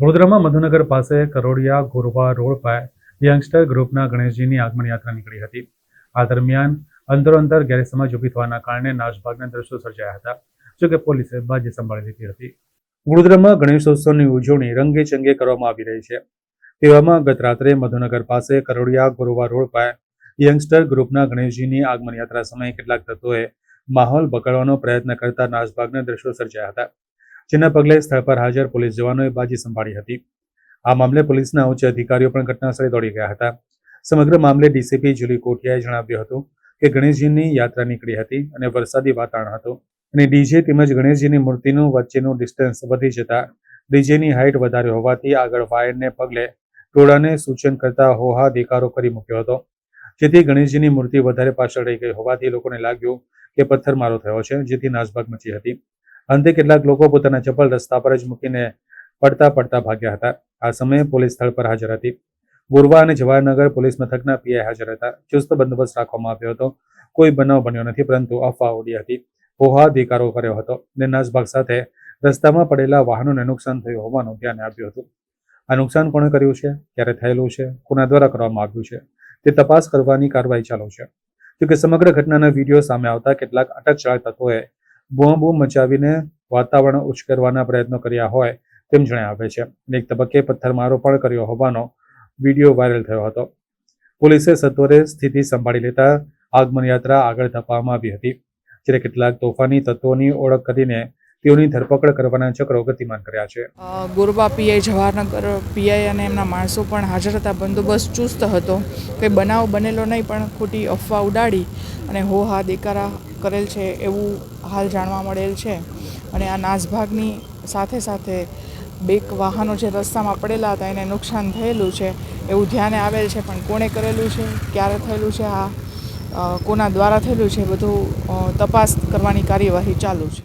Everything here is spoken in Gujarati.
વડોદરામાં મધુનગર પાસે કરોડિયા ગોરવા રોડ પર યંગસ્ટર ગ્રુપના ગણેશજીની આગમન યાત્રા નીકળી હતી. આ દરમિયાન અંદરોઅંદર ગેરસમજ ઊભી થવાના કારણે નાસભાગના દ્રશ્યો સર્જાયા હતા. જોકે પોલીસે બાજી સંભાળી લીધી હતી. વડોદરામાં ગણેશોત્સવની ઉજવણી રંગેચંગે કરવામાં આવી રહી છે. તેવામાં ગત રાત્રે મધુનગર પાસે કરોડિયા ગોરવા રોડ પર યંગસ્ટર ગ્રુપના ગણેશજીની આગમન યાત્રા સમયે કેટલાક તત્વોએ માહોલ બગાડવાનો પ્રયત્ન કરતા નાસભાગના દ્રશ્યો સર્જાયા હતા. જેના પગલે સ્થળ પર હાજર પોલીસ જવાનોએ બાજી સંભાળી હતી. આ મામલે પોલીસના ઉચ્ચ અધિકારીઓ પણ ઘટનાસ્થળે દોડી ગયા હતા. સમગ્ર મામલે ડીસીપી જુલી કોઠિયાએ જણાવ્યું હતું કે ગણેશજીની યાત્રા નીકળી હતી અને વરસાદી વાતાવરણ હતું અને ડીજે તેમજ ગણેશજીની મૂર્તિનું વચ્ચેનું ડિસ્ટન્સ વધી જતા ડીજેની હાઇટ વધારે હોવાથી આગળ વાયરને પગલે ટોળાને સૂચન કરતા હોહા દેકારો કરી મૂક્યો હતો. જેથી ગણેશજીની મૂર્તિ વધારે પાછળ રહી ગઈ હોવાથી લોકોને લાગ્યું કે પથ્થરમારો થયો છે, જેથી નાસભાગ મચી હતી. અંતે કેટલાક લોકો પોતાના ચપ્પલ રસ્તા પર જ મૂકીને પડતા ભાગ્યા હતા. આ સમયે પોલીસ સ્થળ પર હાજર હતી. ગોરવા અને જવાહરનગર પોલીસ મથકના પીઆઈ હાજર હતા. ચુસ્ત બંદોબસ્ત રાખવામાં આવ્યો હતો. કોઈ બનાવ બન્યો નથી, પરંતુ અફવા ઉડી હતી. હોહા દેકારો કર્યો હતો અને નાસભાગ સાથે રસ્તામાં પડેલા વાહનોને નુકસાન થયું હોવાનું ધ્યાને આવ્યું હતું. આ નુકસાન કોણે કર્યું છે, ક્યારે થયેલું છે, કોના દ્વારા કરવામાં આવ્યું છે, તે તપાસ કરવાની કાર્યવાહી ચાલુ છે. જોકે સમગ્ર ઘટનાના વિડીયો સામે આવતા કેટલાક અટકચાળ તત્વોએ બૂમ મચાવીને વાતાવરણ ઉશ્કેરવાના પ્રયત્નો કર્યા હોય તેમ જણાવે છે. એક તબક્કે પથ્થરમારો પણ કર્યો હોવાનો વિડીયો વાયરલ થયો હતો. પોલીસે સત્વરે સ્થિતિ સંભાળી લેતા આગમન યાત્રા આગળ ધપાવવામાં આવી હતી. જ્યારે કેટલાક તોફાની તત્વોની ઓળખ કરીને તેઓની ધરપકડ કરવાના ચક્રો ગતિમાન કર્યા છે. ગોરવા પીઆઈ, જવાહરનગર પીઆઈ અને એમના માણસો પણ હાજર હતા. બંદોબસ્ત ચુસ્ત હતો. કંઈ બનાવ બનેલો નહીં, પણ ખોટી અફવા ઉડાડી અને હોહા દેકારા કરેલ છે એવું હાલ જાણવા મળેલ છે. અને આ નાસભાગની સાથે સાથે બે વાહનો જે રસ્તામાં પડેલા હતા એને નુકસાન થયેલું છે એવું ધ્યાને આવેલ છે. પણ કોણે કરેલું છે, ક્યારે થયેલું છે, કોના દ્વારા થયેલું છે, બધું તપાસ કરવાની કાર્યવાહી ચાલુ છે.